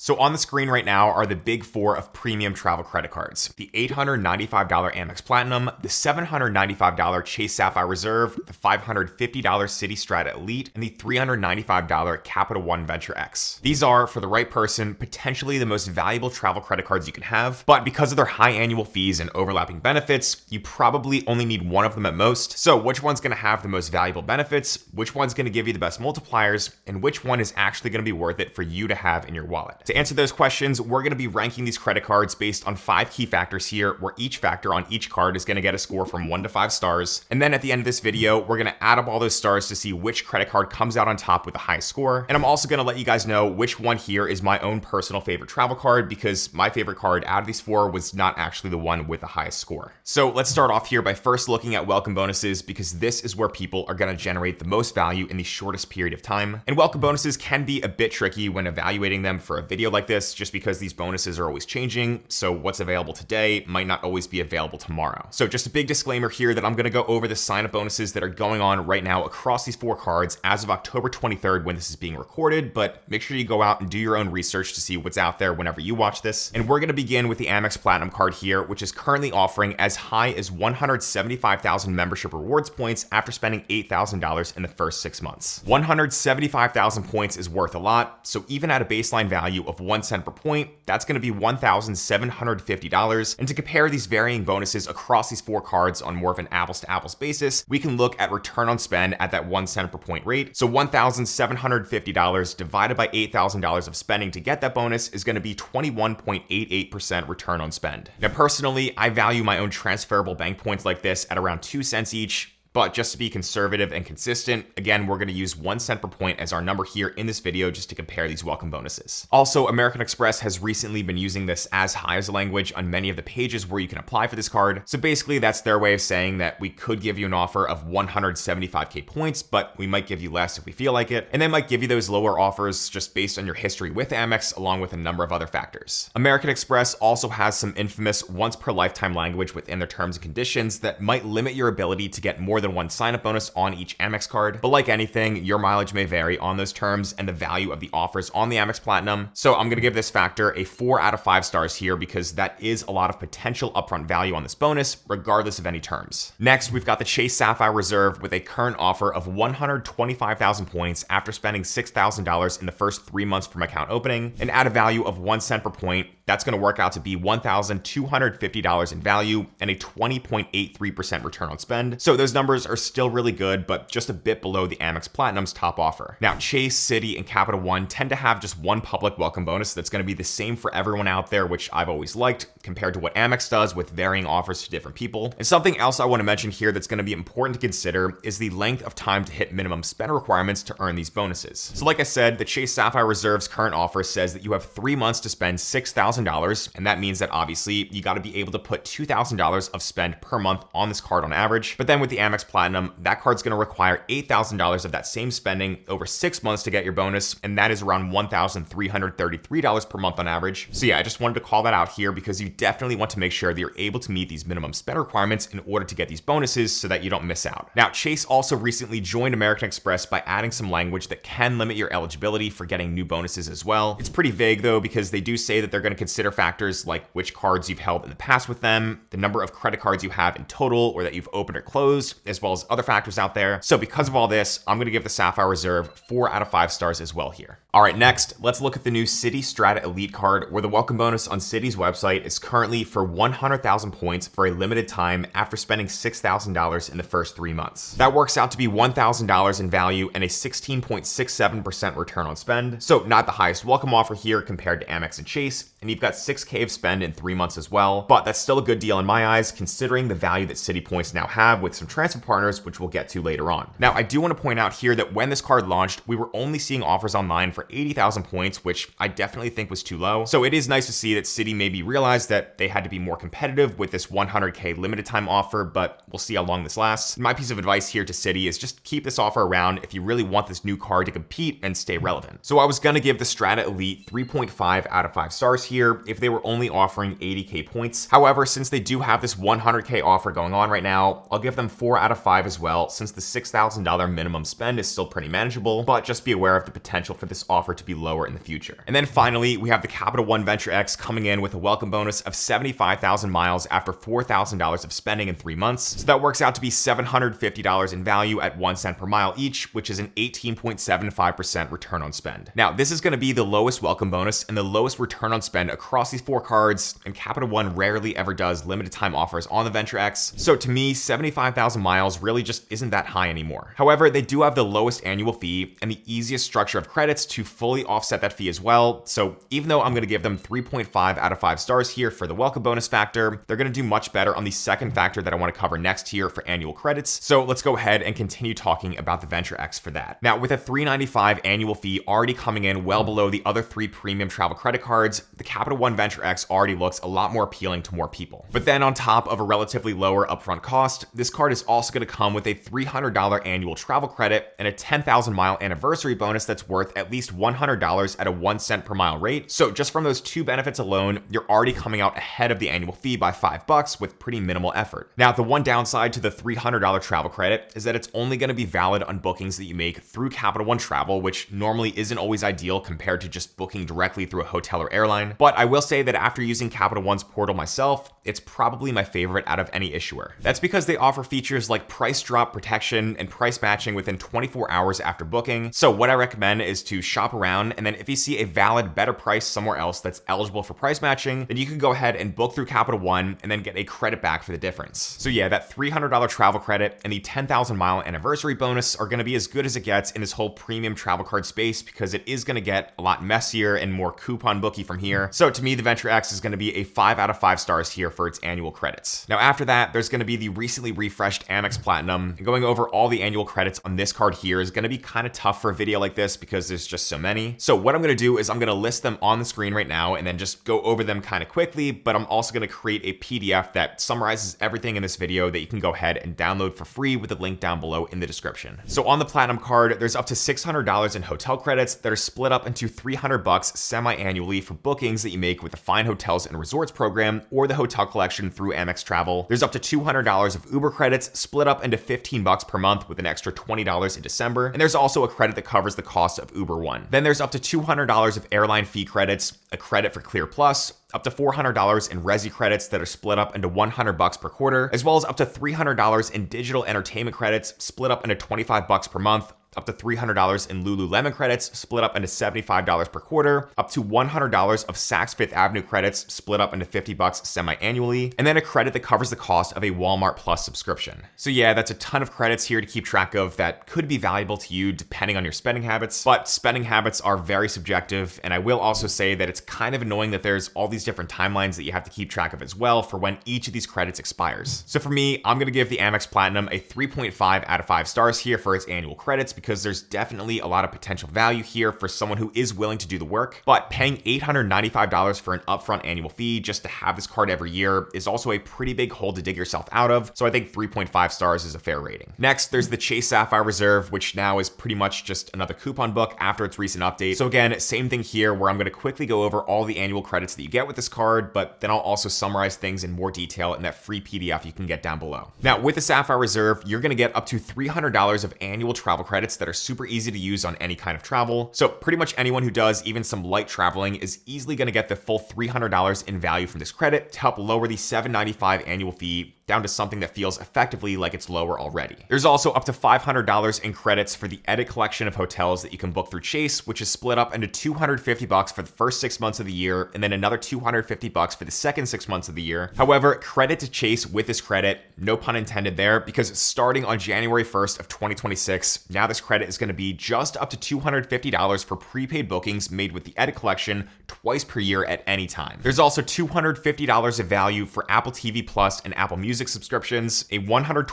So on the screen right now are the big four of premium travel credit cards: the $895 Amex Platinum, the $795 Chase Sapphire Reserve, the $550 Citi Strata Elite, and the $395 Capital One Venture X. These are, for the right person, potentially the most valuable travel credit cards you can have, but because of their high annual fees and overlapping benefits, you probably only need one of them at most. So which one's going to have the most valuable benefits, which one's going to give you the best multipliers, and which one is actually going to be worth it for you to have in your wallet? To answer those questions, we're going to be ranking these credit cards based on 5 key factors here, where each factor on each card is going to get a score from 1 to 5 stars. And then at the end of this video, we're going to add up all those stars to see which credit card comes out on top with the highest score. And I'm also going to let you guys know which one here is my own personal favorite travel card, because my favorite card out of these 4 was not actually the one with the highest score. So let's start off here by first looking at welcome bonuses, because this is where people are going to generate the most value in the shortest period of time. And welcome bonuses can be a bit tricky when evaluating them for a video like this, just because these bonuses are always changing. So what's available today might not always be available tomorrow. So just a big disclaimer here that I'm going to go over the sign-up bonuses that are going on right now across these 4 cards as of October 23rd when this is being recorded, but make sure you go out and do your own research to see what's out there whenever you watch this. And we're going to begin with the Amex Platinum Card here, which is currently offering as high as 175,000 membership rewards points after spending $8,000 in the first 6 months. 175,000 points is worth a lot, so even at a baseline value of 1 cent per point, that's going to be $1,750. And to compare these varying bonuses across these 4 cards on more of an apples-to-apples basis, we can look at return on spend at that 1 cent per point rate. So $1,750 divided by $8,000 of spending to get that bonus is going to be 21.88% return on spend. Now, personally, I value my own transferable bank points like this at around 2 cents each. But just to be conservative and consistent, again, we're going to use 1 cent per point as our number here in this video just to compare these welcome bonuses. Also, American Express has recently been using this as high as language on many of the pages where you can apply for this card. So basically, that's their way of saying that we could give you an offer of 175k points, but we might give you less if we feel like it. And they might give you those lower offers just based on your history with Amex, along with a number of other factors. American Express also has some infamous once per lifetime language within their terms and conditions that might limit your ability to get more than 1 sign-up bonus on each Amex card. But like anything, your mileage may vary on those terms and the value of the offers on the Amex Platinum. So I'm going to give this factor a 4 out of 5 stars here, because that is a lot of potential upfront value on this bonus, regardless of any terms. Next, we've got the Chase Sapphire Reserve with a current offer of 125,000 points after spending $6,000 in the first 3 months from account opening, and at a value of 1 cent per point, that's going to work out to be $1,250 in value and a 20.83% return on spend. So those numbers are still really good, but just a bit below the Amex Platinum's top offer. Now, Chase, Citi, and Capital One tend to have just one public welcome bonus that's going to be the same for everyone out there, which I've always liked, compared to what Amex does with varying offers to different people. And something else I want to mention here that's going to be important to consider is the length of time to hit minimum spend requirements to earn these bonuses. So like I said, the Chase Sapphire Reserve's current offer says that you have 3 months to spend $6,000, and that means that obviously you got to be able to put $2,000 of spend per month on this card on average. But then with the Amex Platinum, that card's going to require $8,000 of that same spending over 6 months to get your bonus, and that is around $1,333 per month on average. So yeah, I just wanted to call that out here, because you definitely want to make sure that you're able to meet these minimum spend requirements in order to get these bonuses so that you don't miss out. Now, Chase also recently joined American Express by adding some language that can limit your eligibility for getting new bonuses as well. It's pretty vague though, because they do say that they're going to consider factors like which cards you've held in the past with them, the number of credit cards you have in total or that you've opened or closed, as well as other factors out there. So because of all this, I'm going to give the Sapphire Reserve 4 out of 5 stars as well here. All right, next, let's look at the new Citi Strata Elite card, where the welcome bonus on Citi's website is currently for 100,000 points for a limited time after spending $6,000 in the first 3 months. That works out to be $1,000 in value and a 16.67% return on spend. So not the highest welcome offer here compared to Amex and Chase, and you've got 6K of spend in 3 months as well, but that's still a good deal in my eyes, considering the value that Citi points now have with some transfer partners, which we'll get to later on. Now, I do want to point out here that when this card launched, we were only seeing offers online for 80,000 points, which I definitely think was too low. So it is nice to see that Citi maybe realized that they had to be more competitive with this 100K limited time offer, but we'll see how long this lasts. My piece of advice here to Citi is just keep this offer around if you really want this new card to compete and stay relevant. So I was going to give the Strata Elite 3.5 out of 5 stars here, here if they were only offering 80K points. However, since they do have this 100K offer going on right now, I'll give them 4 out of 5 as well, since the $6,000 minimum spend is still pretty manageable, but just be aware of the potential for this offer to be lower in the future. And then finally, we have the Capital One Venture X coming in with a welcome bonus of 75,000 miles after $4,000 of spending in 3 months. So that works out to be $750 in value at 1 cent per mile each, which is an 18.75% return on spend. Now, this is going to be the lowest welcome bonus and the lowest return on spend across these 4 cards, and Capital One rarely ever does limited time offers on the Venture X. So to me, 75,000 miles really just isn't that high anymore. However, they do have the lowest annual fee and the easiest structure of credits to fully offset that fee as well. So even though I'm going to give them 3.5 out of 5 stars here for the welcome bonus factor, they're going to do much better on the second factor that I want to cover next here for annual credits. So let's go ahead and continue talking about the Venture X for that. Now, with a $395 annual fee already coming in well below the other 3 premium travel credit cards, the Capital One Venture X already looks a lot more appealing to more people. But then on top of a relatively lower upfront cost, this card is also going to come with a $300 annual travel credit and a 10,000 mile anniversary bonus that's worth at least $100 at a 1 cent per mile rate. So just from those 2 benefits alone, you're already coming out ahead of the annual fee by $5 with pretty minimal effort. Now, the one downside to the $300 travel credit is that it's only going to be valid on bookings that you make through Capital One Travel, which normally isn't always ideal compared to just booking directly through a hotel or airline. But I will say that after using Capital One's portal myself, it's probably my favorite out of any issuer. That's because they offer features like price drop protection and price matching within 24 hours after booking. So what I recommend is to shop around, and then if you see a valid better price somewhere else that's eligible for price matching, then you can go ahead and book through Capital One and then get a credit back for the difference. So yeah, that $300 travel credit and the 10,000 mile anniversary bonus are going to be as good as it gets in this whole premium travel card space, because it is going to get a lot messier and more coupon booky from here. So to me, the Venture X is going to be a 5 out of 5 stars here for its annual credits. Now after that, there's going to be the recently refreshed Amex Platinum, and going over all the annual credits on this card here is going to be kind of tough for a video like this because there's just so many. So what I'm going to do is I'm going to list them on the screen right now and then just go over them kind of quickly, but I'm also going to create a PDF that summarizes everything in this video that you can go ahead and download for free with the link down below in the description. So on the Platinum card, there's up to $600 in hotel credits that are split up into $300 semi-annually for bookings that you make with the Fine Hotels and Resorts program or the hotel collection through Amex Travel. There's up to $200 of Uber credits split up into $15 per month with an extra $20 in December. And there's also a credit that covers the cost of Uber One. Then there's up to $200 of airline fee credits, a credit for Clear Plus, up to $400 in Resi credits that are split up into $100 per quarter, as well as up to $300 in digital entertainment credits split up into $25 per month, up to $300 in Lululemon credits split up into $75 per quarter, up to $100 of Saks Fifth Avenue credits split up into $50 semi-annually, and then a credit that covers the cost of a Walmart Plus subscription. So yeah, that's a ton of credits here to keep track of that could be valuable to you depending on your spending habits, but spending habits are very subjective, and I will also say that it's kind of annoying that there's all these different timelines that you have to keep track of as well for when each of these credits expires. So for me, I'm going to give the Amex Platinum a 3.5 out of 5 stars here for its annual credits, because there's definitely a lot of potential value here for someone who is willing to do the work. But paying $895 for an upfront annual fee just to have this card every year is also a pretty big hole to dig yourself out of. So I think 3.5 stars is a fair rating. Next, there's the Chase Sapphire Reserve, which now is pretty much just another coupon book after its recent update. So again, same thing here, where I'm going to quickly go over all the annual credits that you get with this card, but then I'll also summarize things in more detail in that free PDF you can get down below. Now, with the Sapphire Reserve, you're going to get up to $300 of annual travel credits that are super easy to use on any kind of travel. So pretty much anyone who does even some light traveling is easily going to get the full $300 in value from this credit to help lower the $795 annual fee down to something that feels effectively like it's lower already. There's also up to $500 in credits for the Edit collection of hotels that you can book through Chase, which is split up into $250 for the first 6 months of the year, and then another $250 for the second 6 months of the year. However, credit to Chase with this credit, no pun intended there, because starting on January 1st of 2026, now this credit is going to be just up to $250 for prepaid bookings made with the Edit collection twice per year at any time. There's also $250 of value for Apple TV Plus and Apple Music subscriptions, a $120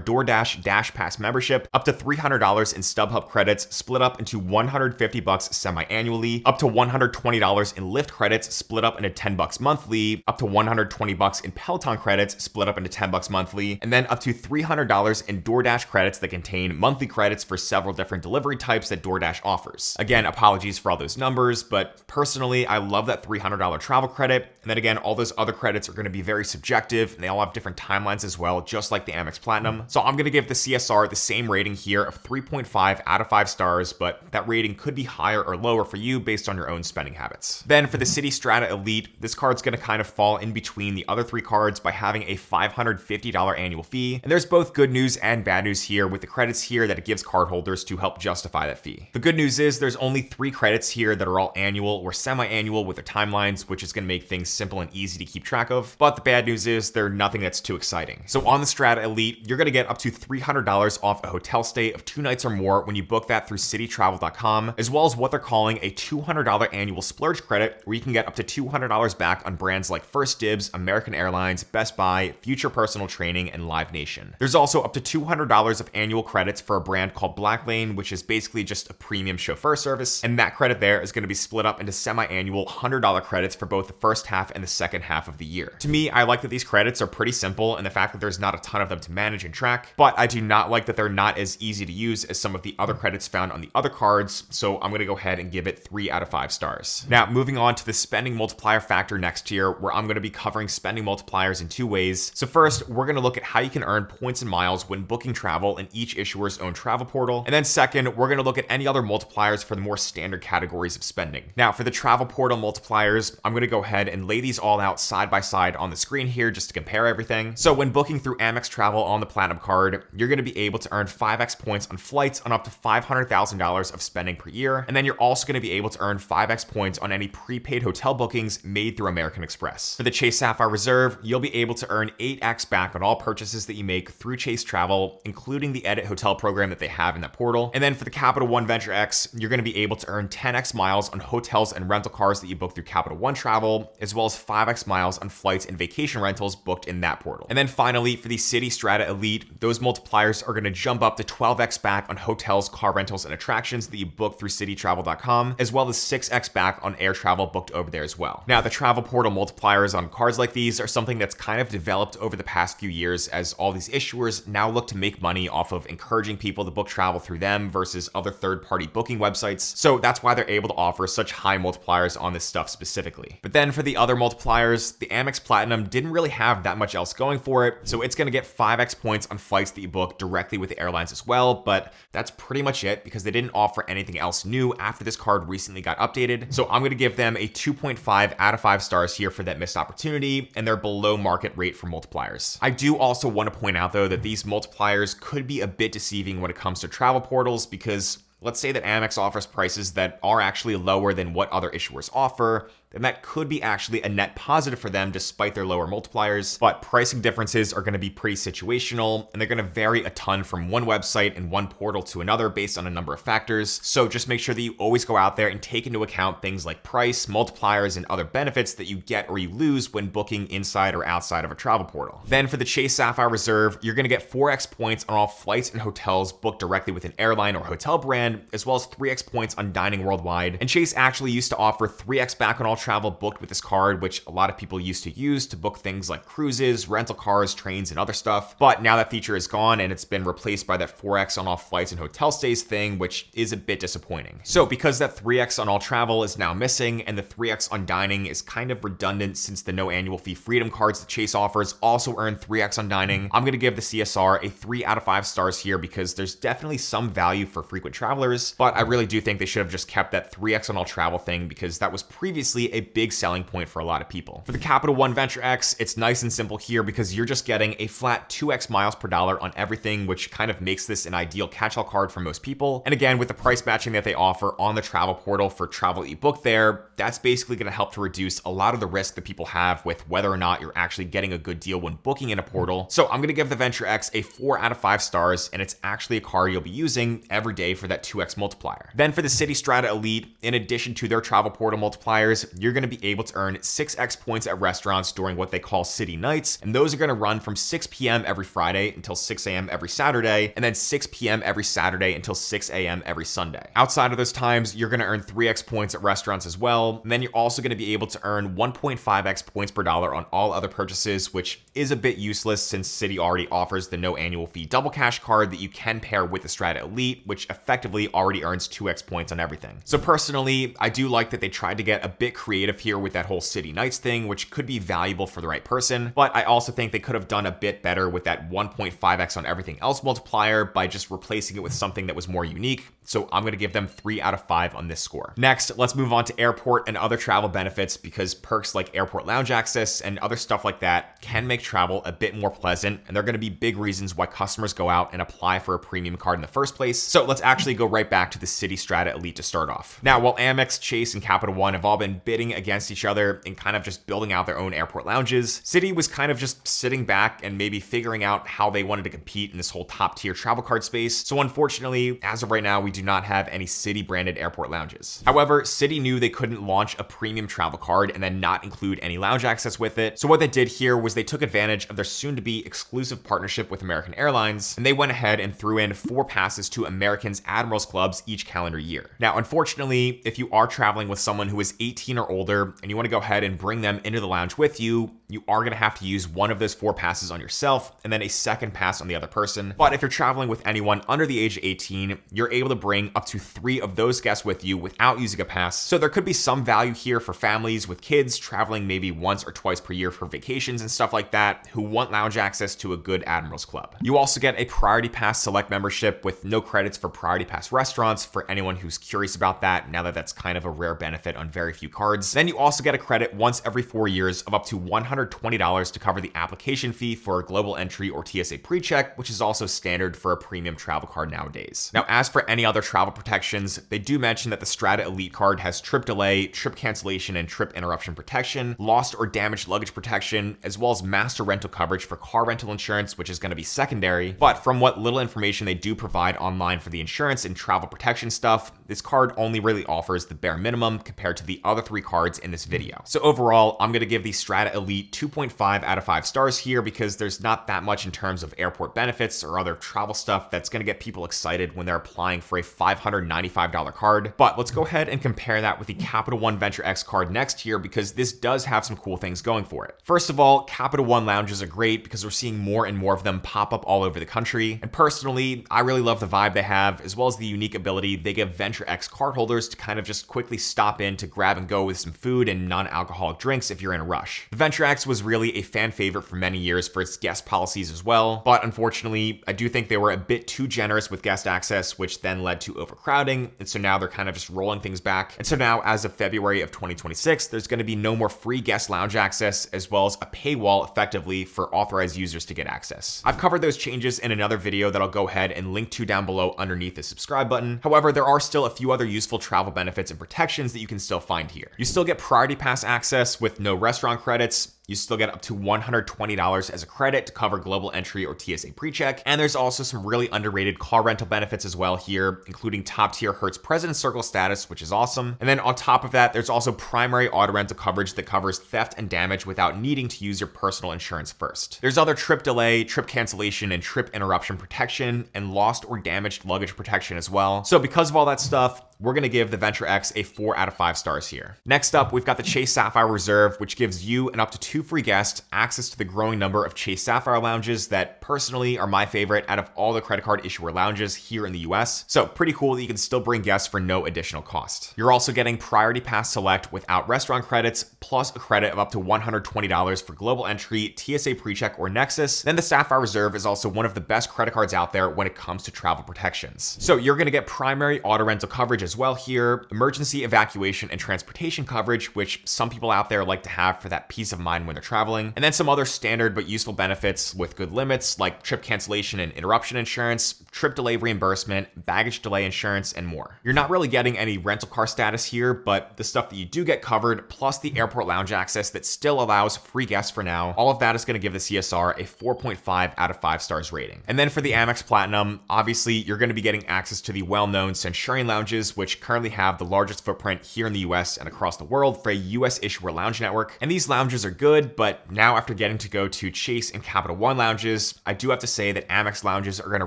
DoorDash Dash Pass membership, up to $300 in StubHub credits split up into $150 semi-annually, up to $120 in Lyft credits split up into $10 monthly, up to $120 in Peloton credits split up into $10 monthly, and then up to $300 in DoorDash credits that contain monthly credits for several different delivery types that DoorDash offers. Again, apologies for all those numbers, but personally, personally, I love that $300 travel credit. And then again, all those other credits are going to be very subjective, and they all have different timelines as well, just like the Amex Platinum. So I'm going to give the CSR the same rating here of 3.5 out of 5 stars, but that rating could be higher or lower for you based on your own spending habits. Then for the Citi Strata Elite, this card's going to kind of fall in between the other 3 cards by having a $550 annual fee. And there's both good news and bad news here with the credits here that it gives cardholders to help justify that fee. The good news is there's only 3 credits here that are all annual or semi-annual with their timelines, which is going to make things simple and easy to keep track of. But the bad news is they're nothing that's too exciting. So on the Strata Elite, you're going to get up to $300 off a hotel stay of 2 nights or more when you book that through cititravel.com, as well as what they're calling a $200 annual splurge credit, where you can get up to $200 back on brands like First Dibs, American Airlines, Best Buy, Future Personal Training, and Live Nation. There's also up to $200 of annual credits for a brand called Black Lane, which is basically just a premium chauffeur service, and that credit there is going to be split up into semi-annual $100 credits for both the first half and the second half of the year. To me, I like that these credits are pretty simple and the fact that there's not a ton of them to manage and track, but I do not like that they're not as easy to use as some of the other credits found on the other cards, so I'm going to go ahead and give it 3 out of 5 stars. Now, moving on to the spending multiplier factor next here, where I'm going to be covering spending multipliers in 2 ways. So first, we're going to look at how you can earn points and miles when booking travel in each issuer's own travel portal. And then second, we're going to look at any other multipliers for the more standard categories of spending. Now, for the travel portal multipliers, I'm going to go ahead and lay these all out side by side on the screen here just to compare everything. So when booking through Amex Travel on the Platinum Card, you're going to be able to earn 5x points on flights on up to $500,000 of spending per year. And then you're also going to be able to earn 5x points on any prepaid hotel bookings made through American Express. For the Chase Sapphire Reserve, you'll be able to earn 8x back on all purchases that you make through Chase Travel, including the Edit Hotel program that they have in that portal. And then for the Capital One Venture X, you're going to be able to earn 10x miles on hotels and rental cars that you book through Capital One Travel, as well as 5x miles on flights and vacation rentals booked in that portal. And then finally, for the Citi Strata Elite, those multipliers are going to jump up to 12x back on hotels, car rentals, and attractions that you book through cititravel.com, as well as 6x back on air travel booked over there as well. Now, the travel portal multipliers on cards like these are something that's kind of developed over the past few years as all these issuers now look to make money off of encouraging people to book travel through them versus other third-party booking websites. So that's why they're able to offer such high multipliers on this stuff specifically. But then for the other multipliers, the Amex Platinum didn't really have that much else going for it, so it's going to get 5x points on flights that you book directly with the airlines as well, but that's pretty much it because they didn't offer anything else new after this card recently got updated. So I'm going to give them a 2.5 out of 5 stars here for that missed opportunity, and they're below market rate for multipliers. I do also want to point out though that these multipliers could be a bit deceiving when it comes to travel portals because let's say that Amex offers prices that are actually lower than what other issuers offer, then that could be actually a net positive for them despite their lower multipliers. But pricing differences are going to be pretty situational, and they're going to vary a ton from one website and one portal to another based on a number of factors. So just make sure that you always go out there and take into account things like price, multipliers, and other benefits that you get or you lose when booking inside or outside of a travel portal. Then for the Chase Sapphire Reserve, you're going to get 4x points on all flights and hotels booked directly with an airline or hotel brand, as well as 3x points on dining worldwide. And Chase actually used to offer 3x back on all travel booked with this card, which a lot of people used to use to book things like cruises, rental cars, trains, and other stuff. But now that feature is gone and it's been replaced by that 4x on all flights and hotel stays thing, which is a bit disappointing. So because that 3x on all travel is now missing and the 3x on dining is kind of redundant since the no annual fee freedom cards that Chase offers also earn 3x on dining, I'm going to give the CSR a 3 out of 5 stars here because there's definitely some value for frequent travelers, but I really do think they should have just kept that 3x on all travel thing because that was previously a big selling point for a lot of people. For the Capital One Venture X, it's nice and simple here because you're just getting a flat 2x miles per dollar on everything, which kind of makes this an ideal catch-all card for most people. And again, with the price matching that they offer on the travel portal for travel that you book there, that's basically going to help to reduce a lot of the risk that people have with whether or not you're actually getting a good deal when booking in a portal. So I'm going to give the Venture X a 4 out of 5 stars, and it's actually a card you'll be using every day for that 2x multiplier. Then for the Citi Strata Elite, in addition to their travel portal multipliers, you're going to be able to earn 6x points at restaurants during what they call City Nights, and those are going to run from 6 p.m. every Friday until 6 a.m. every Saturday, and then 6 p.m. every Saturday until 6 a.m. every Sunday. Outside of those times, you're going to earn 3x points at restaurants as well, and then you're also going to be able to earn 1.5x points per dollar on all other purchases, which is a bit useless since Citi already offers the no annual fee double cash card that you can pair with the Strata Elite, which effectively already earns 2x points on everything. So personally, I do like that they tried to get a bit creative creative here with that whole Citi Nights thing, which could be valuable for the right person, but I also think they could have done a bit better with that 1.5x on everything else multiplier by just replacing it with something that was more unique. So I'm going to give them 3 out of 5 on this score. Next, let's move on to airport and other travel benefits, because perks like airport lounge access and other stuff like that can make travel a bit more pleasant, and they're going to be big reasons why customers go out and apply for a premium card in the first place. So let's actually go right back to the Citi Strata Elite to start off. Now, while Amex, Chase, and Capital One have all been bidding against each other and kind of just building out their own airport lounges, Citi was kind of just sitting back and maybe figuring out how they wanted to compete in this whole top tier travel card space. So unfortunately, as of right now, we do not have any Citi branded airport lounges. However, Citi knew they couldn't launch a premium travel card and then not include any lounge access with it. So what they did here was they took advantage of their soon to be exclusive partnership with American Airlines, and they went ahead and threw in 4 passes to American's Admirals Clubs each calendar year. Now, unfortunately, if you are traveling with someone who is 18 or older and you want to go ahead and bring them into the lounge with you, you are going to have to use one of those 4 passes on yourself and then a second pass on the other person. But if you're traveling with anyone under the age of 18, you're able to bring up to 3 of those guests with you without using a pass. So there could be some value here for families with kids traveling maybe once or twice per year for vacations and stuff like that who want lounge access to a good Admirals Club. You also get a Priority Pass Select membership with no credits for Priority Pass restaurants for anyone who's curious about that, now that that's kind of a rare benefit on very few cards. Then you also get a credit once every 4 years of up to $120 to cover the application fee for a global entry or TSA PreCheck, which is also standard for a premium travel card nowadays. Now, as for any other travel protections, they do mention that the Strata Elite card has trip delay, trip cancellation, and trip interruption protection, lost or damaged luggage protection, as well as master rental coverage for car rental insurance, which is going to be secondary. But from what little information they do provide online for the insurance and travel protection stuff, this card only really offers the bare minimum compared to the other 3 cards in this video. So overall, I'm going to give the Strata Elite 2.5 out of 5 stars here, because there's not that much in terms of airport benefits or other travel stuff that's going to get people excited when they're applying for a $595 card. But let's go ahead and compare that with the Capital One Venture X card next here, because this does have some cool things going for it. First of all, Capital One lounges are great because we're seeing more and more of them pop up all over the country. And personally, I really love the vibe they have, as well as the unique ability they give Venture X cardholders to kind of just quickly stop in to grab and go with some food and non-alcoholic drinks if you're in a rush. The Venture X was really a fan favorite for many years for its guest policies as well, but unfortunately, I do think they were a bit too generous with guest access, which then led to overcrowding, and so now they're kind of just rolling things back. And so now, as of February of 2026, there's going to be no more free guest lounge access, as well as a paywall effectively for authorized users to get access. I've covered those changes in another video that I'll go ahead and link to down below underneath the subscribe button. However, there are still a few other useful travel benefits and protections that you can still find here. You still get Priority Pass access with no restaurant credits. You still get up to $120 as a credit to cover global entry or TSA PreCheck. And there's also some really underrated car rental benefits as well here, including top tier Hertz President Circle status, which is awesome. And then on top of that, there's also primary auto rental coverage that covers theft and damage without needing to use your personal insurance first. There's other trip delay, trip cancellation, and trip interruption protection, and lost or damaged luggage protection as well. So because of all that stuff, we're going to give the Venture X a 4 out of 5 stars here. Next up, we've got the Chase Sapphire Reserve, which gives you and up to 2 free guests access to the growing number of Chase Sapphire lounges that personally are my favorite out of all the credit card issuer lounges here in the US. So pretty cool that you can still bring guests for no additional cost. You're also getting Priority Pass Select without restaurant credits, plus a credit of up to $120 for global entry, TSA PreCheck, or Nexus. Then the Sapphire Reserve is also one of the best credit cards out there when it comes to travel protections. So you're going to get primary auto rental coverage as well here, emergency evacuation and transportation coverage, which some people out there like to have for that peace of mind when they're traveling, and then some other standard but useful benefits with good limits like trip cancellation and interruption insurance, trip delay reimbursement, baggage delay insurance, and more. You're not really getting any rental car status here, but the stuff that you do get covered, plus the airport lounge access that still allows free guests for now, all of that is going to give the CSR a 4.5 out of 5 stars rating. And then for the Amex Platinum, obviously you're going to be getting access to the well-known Centurion lounges, which currently have the largest footprint here in the US and across the world for a US issuer lounge network. And these lounges are good, but now after getting to go to Chase and Capital One lounges, I do have to say that Amex lounges are going to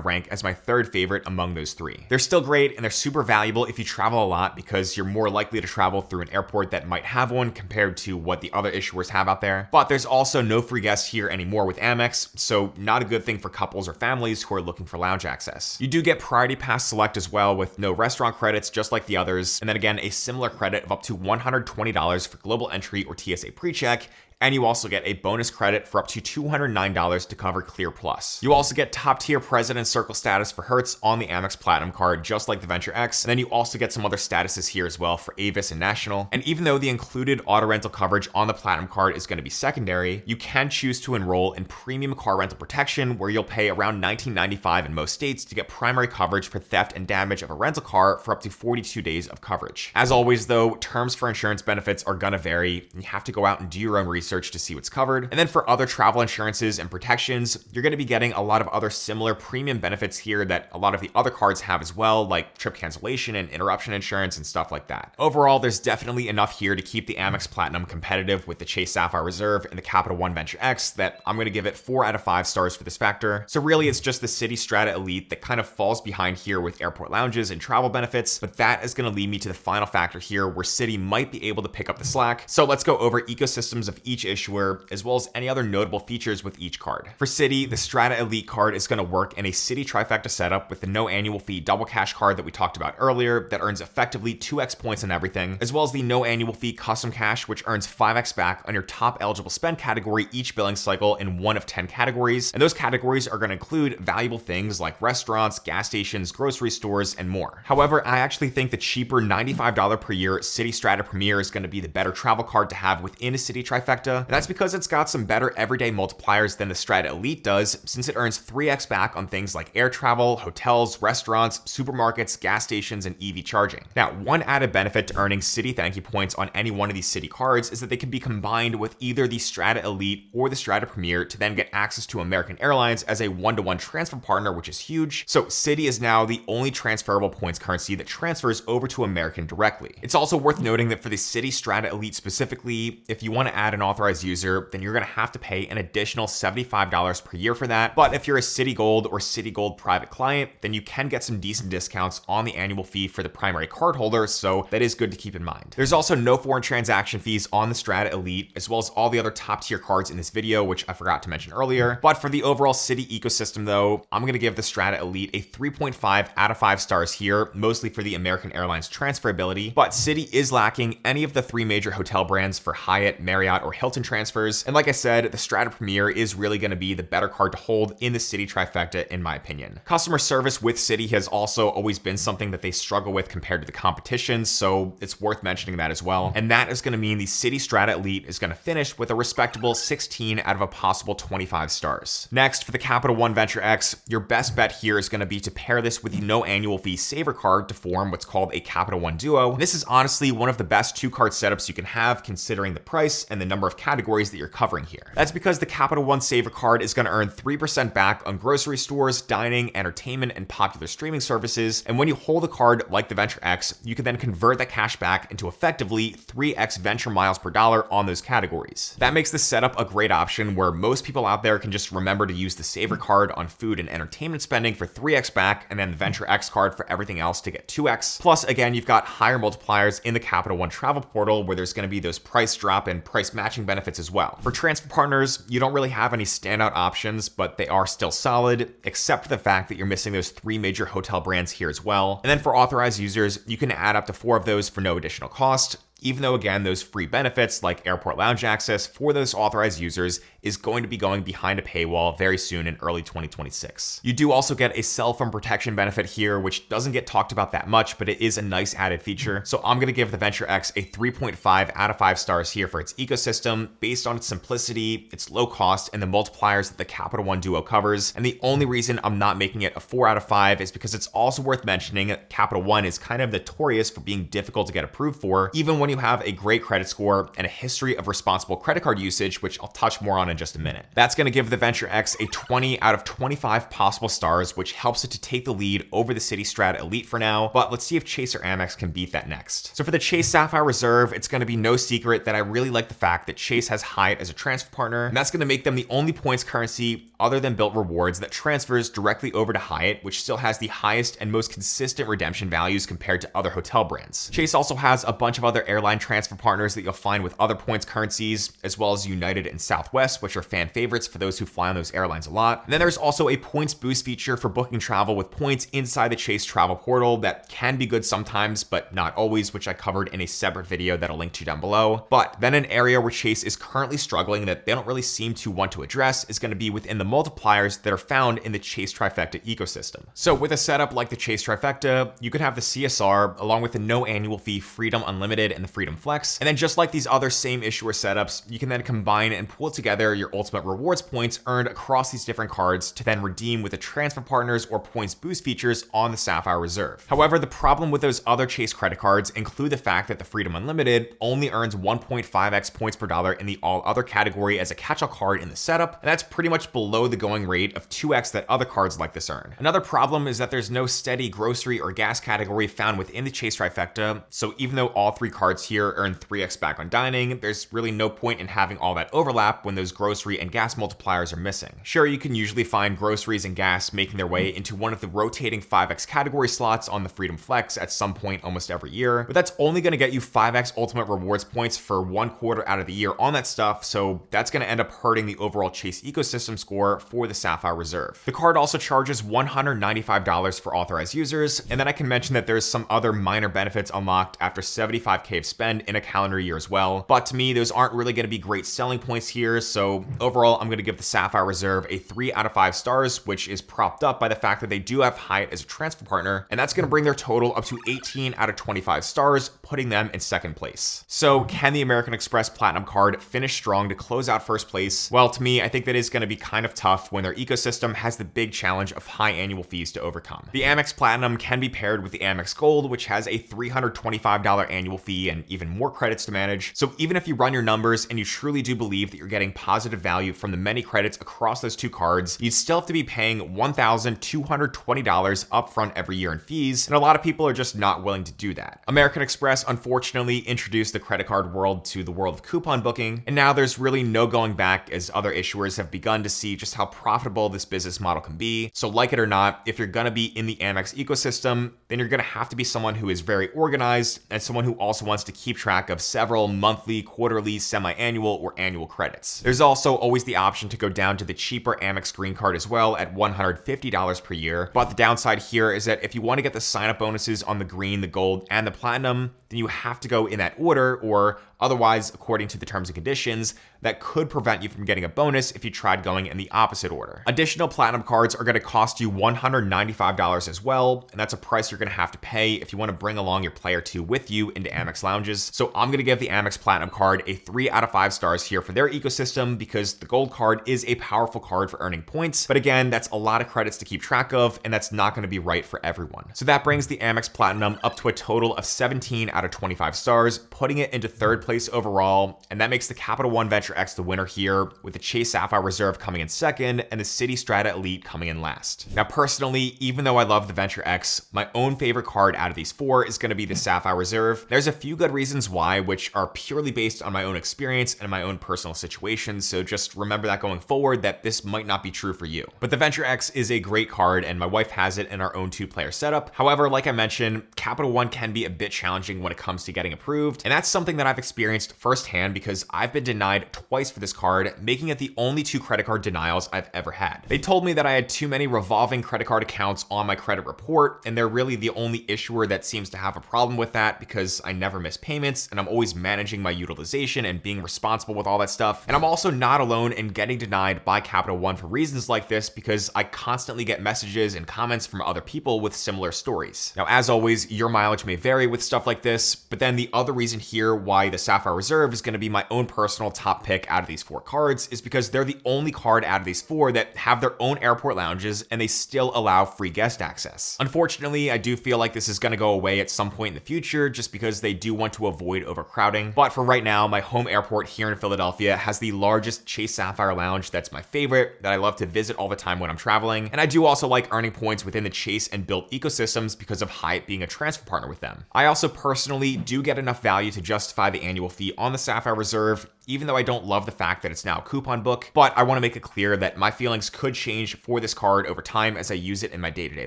rank as my third favorite among those three. They're still great and they're super valuable if you travel a lot because you're more likely to travel through an airport that might have one compared to what the other issuers have out there. But there's also no free guests here anymore with Amex, so not a good thing for couples or families who are looking for lounge access. You do get Priority Pass Select as well with no restaurant credits just like the others, and then again a similar credit of up to $120 for global entry or TSA PreCheck. And you also get a bonus credit for up to $209 to cover Clear Plus. You also get top tier President Circle status for Hertz on the Amex Platinum Card, just like the Venture X. And then you also get some other statuses here as well for Avis and National. And even though the included auto rental coverage on the Platinum Card is going to be secondary, you can choose to enroll in premium car rental protection, where you'll pay around $19.95 in most states to get primary coverage for theft and damage of a rental car for up to 42 days of coverage. As always though, terms for insurance benefits are going to vary. You have to go out and do your own research to see what's covered. And then for other travel insurances and protections, you're going to be getting a lot of other similar premium benefits here that a lot of the other cards have as well, like trip cancellation and interruption insurance and stuff like that. Overall, there's definitely enough here to keep the Amex Platinum competitive with the Chase Sapphire Reserve and the Capital One Venture X that I'm going to give it 4 out of 5 stars for this factor. So really, it's just the Citi Strata Elite that kind of falls behind here with airport lounges and travel benefits, but that is going to lead me to the final factor here where Citi might be able to pick up the slack. So let's go over ecosystems of each issuer, as well as any other notable features with each card. For Citi, the Strata Elite card is going to work in a Citi trifecta setup with the no annual fee double cash card that we talked about earlier that earns effectively 2x points on everything, as well as the no annual fee custom cash, which earns 5x back on your top eligible spend category each billing cycle in one of 10 categories. And those categories are going to include valuable things like restaurants, gas stations, grocery stores, and more. However, I actually think the cheaper $95 per year Citi Strata Premier is going to be the better travel card to have within a Citi trifecta. And that's because it's got some better everyday multipliers than the Strata Elite does, since it earns 3x back on things like air travel, hotels, restaurants, supermarkets, gas stations, and EV charging. Now, one added benefit to earning Citi thank you points on any one of these Citi cards is that they can be combined with either the Strata Elite or the Strata Premier to then get access to American Airlines as a one-to-one transfer partner, which is huge. So Citi is now the only transferable points currency that transfers over to American directly. It's also worth noting that for the Citi Strata Elite specifically, if you want to add an authorized user, then you're going to have to pay an additional $75 per year for that. But if you're a Citi Gold or Citi Gold private client, then you can get some decent discounts on the annual fee for the primary card holder, so that is good to keep in mind. There's also no foreign transaction fees on the Strata Elite, as well as all the other top tier cards in this video, which I forgot to mention earlier. But for the overall Citi ecosystem though, I'm going to give the Strata Elite a 3.5 out of 5 stars here, mostly for the American Airlines transferability. But Citi is lacking any of the 3 major hotel brands for Hyatt, Marriott, or Hilton transfers. And like I said, the Strata Premier is really going to be the better card to hold in the Citi trifecta, in my opinion. Customer service with Citi has also always been something that they struggle with compared to the competition, so it's worth mentioning that as well. And that is going to mean the Citi Strata Elite is going to finish with a respectable 16 out of a possible 25 stars. Next, for the Capital One Venture X, your best bet here is going to be to pair this with the no annual fee saver card to form what's called a Capital One Duo. This is honestly one of the best 2-card setups you can have, considering the price and the number of categories that you're covering here. That's because the Capital One Saver card is going to earn 3% back on grocery stores, dining, entertainment, and popular streaming services. And when you hold a card like the Venture X, you can then convert that cash back into effectively 3x venture miles per dollar on those categories. That makes this setup a great option where most people out there can just remember to use the Saver card on food and entertainment spending for 3x back, and then the Venture X card for everything else to get 2x. Plus, again, you've got higher multipliers in the Capital One travel portal where there's going to be those price drop and price matching benefits as well. For transfer partners, you don't really have any standout options, but they are still solid, except for the fact that you're missing those 3 major hotel brands here as well. And then for authorized users, you can add up to 4 of those for no additional cost. Even though, again, those free benefits like airport lounge access for those authorized users is going to be going behind a paywall very soon in early 2026. You do also get a cell phone protection benefit here, which doesn't get talked about that much, but it is a nice added feature. So I'm going to give the Venture X a 3.5 out of 5 stars here for its ecosystem, based on its simplicity, its low cost, and the multipliers that the Capital One Duo covers. And the only reason I'm not making it a 4 out of 5 is because it's also worth mentioning that Capital One is kind of notorious for being difficult to get approved for, even when you you have a great credit score and a history of responsible credit card usage, which I'll touch more on in just a minute. That's going to give the Venture X a 20 out of 25 possible stars, which helps it to take the lead over the Citi Strata Elite for now, but let's see if Chase or Amex can beat that next. So for the Chase Sapphire Reserve, it's going to be no secret that I really like the fact that Chase has Hyatt as a transfer partner, and that's going to make them the only points currency other than Bilt Rewards that transfers directly over to Hyatt, which still has the highest and most consistent redemption values compared to other hotel brands. Chase also has a bunch of other airline transfer partners that you'll find with other points currencies, as well as United and Southwest, which are fan favorites for those who fly on those airlines a lot. And then there's also a points boost feature for booking travel with points inside the Chase travel portal that can be good sometimes, but not always, which I covered in a separate video that I'll link to down below. But then an area where Chase is currently struggling that they don't really seem to want to address is going to be within the multipliers that are found in the Chase Trifecta ecosystem. So with a setup like the Chase Trifecta, you could have the CSR along with the no annual fee Freedom Unlimited and the Freedom Flex. And then just like these other same issuer setups, you can then combine and pull together your ultimate rewards points earned across these different cards to then redeem with the transfer partners or points boost features on the Sapphire Reserve. However, the problem with those other Chase credit cards include the fact that the Freedom Unlimited only earns 1.5x points per dollar in the all other category as a catch-all card in the setup, and that's pretty much below the going rate of 2x that other cards like this earn. Another problem is that there's no steady grocery or gas category found within the Chase Trifecta, so even though all three cards here earn 3x back on dining, there's really no point in having all that overlap when those grocery and gas multipliers are missing. Sure, you can usually find groceries and gas making their way into one of the rotating 5x category slots on the Freedom Flex at some point almost every year, but that's only going to get you 5x ultimate rewards points for 1 quarter out of the year on that stuff, so that's going to end up hurting the overall Chase ecosystem score for the Sapphire Reserve. The card also charges $195 for authorized users, and then I can mention that there's some other minor benefits unlocked after 75k of spend in a calendar year as well, but to me those aren't really going to be great selling points here, so overall I'm going to give the Sapphire Reserve a 3 out of 5 stars, which is propped up by the fact that they do have Hyatt as a transfer partner, and that's going to bring their total up to 18 out of 25 stars, putting them in second place. So can the American Express Platinum Card finish strong to close out first place? Well, to me, I think that is going to be kind of tough when their ecosystem has the big challenge of high annual fees to overcome. The Amex Platinum can be paired with the Amex Gold, which has a $325 annual fee and even more credits to manage. So even if you run your numbers and you truly do believe that you're getting positive value from the many credits across those two cards, you'd still have to be paying $1,220 upfront every year in fees, and a lot of people are just not willing to do that. American Express unfortunately introduced the credit card world to the world of coupon booking, and now there's really no going back as other issuers have begun to see just how profitable this business model can be. So like it or not, if you're gonna be in the Amex ecosystem, then you're gonna have to be someone who is very organized and someone who also wants to keep track of several monthly, quarterly, semi-annual, or annual credits. There's also always the option to go down to the cheaper Amex Green Card as well at $150 per year, but the downside here is that if you want to get the sign-up bonuses on the green, the gold, and the platinum, then you have to go in that order, or otherwise, according to the terms and conditions, that could prevent you from getting a bonus if you tried going in the opposite order. Additional platinum cards are going to cost you $195 as well, and that's a price you're going to have to pay if you want to bring along your player 2 with you into Amex lounges. So I'm going to give the Amex Platinum Card a 3 out of 5 stars here for their ecosystem, because the gold card is a powerful card for earning points, but again, that's a lot of credits to keep track of, and that's not going to be right for everyone. So that brings the Amex Platinum up to a total of 17 out of 25 stars, putting it into third place overall, and that makes the Capital One Venture X the winner here, with the Chase Sapphire Reserve coming in second and the Citi Strata Elite coming in last. Now personally, even though I love the Venture X, my own favorite card out of these four is going to be the Sapphire Reserve. There's a few good reasons why, which are purely based on my own experience and my own personal situation, so just remember that going forward that this might not be true for you. But the Venture X is a great card, and my wife has it in our own 2-player setup. However, like I mentioned, Capital One can be a bit challenging when it comes to getting approved, and that's something that I've experienced firsthand because I've been denied twice for this card, making it the only 2 credit card denials I've ever had. They told me that I had too many revolving credit card accounts on my credit report, and they're really the only issuer that seems to have a problem with that because I never miss payments and I'm always managing my utilization and being responsible with all that stuff. And I'm also not alone in getting denied by Capital One for reasons like this because I constantly get messages and comments from other people with similar stories. Now, as always, your mileage may vary with stuff like this, but then the other reason here why the Sapphire Reserve is going to be my own personal top pick out of these 4 cards is because they're the only card out of these 4 that have their own airport lounges and they still allow free guest access. Unfortunately, I do feel like this is going to go away at some point in the future just because they do want to avoid overcrowding. But for right now, my home airport here in Philadelphia has the largest Chase Sapphire Lounge that's my favorite, that I love to visit all the time when I'm traveling. And I do also like earning points within the Chase and Bilt ecosystems because of Hyatt being a transfer partner with them. I also personally do get enough value to justify the annual fee on the Sapphire Reserve, even though I don't love the fact that it's now a coupon book, but I want to make it clear that my feelings could change for this card over time as I use it in my day-to-day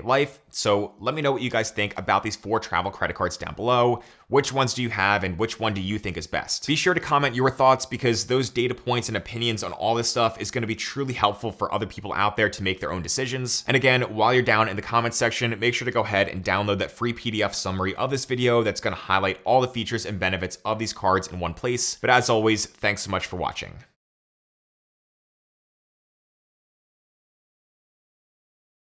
life. So let me know what you guys think about these 4 travel credit cards down below. Which ones do you have and which one do you think is best? Be sure to comment your thoughts because those data points and opinions on all this stuff is going to be truly helpful for other people out there to make their own decisions. And again, while you're down in the comments section, make sure to go ahead and download that free PDF summary of this video that's going to highlight all the features and benefits of these cards in one place. But as always, thanks so much for watching.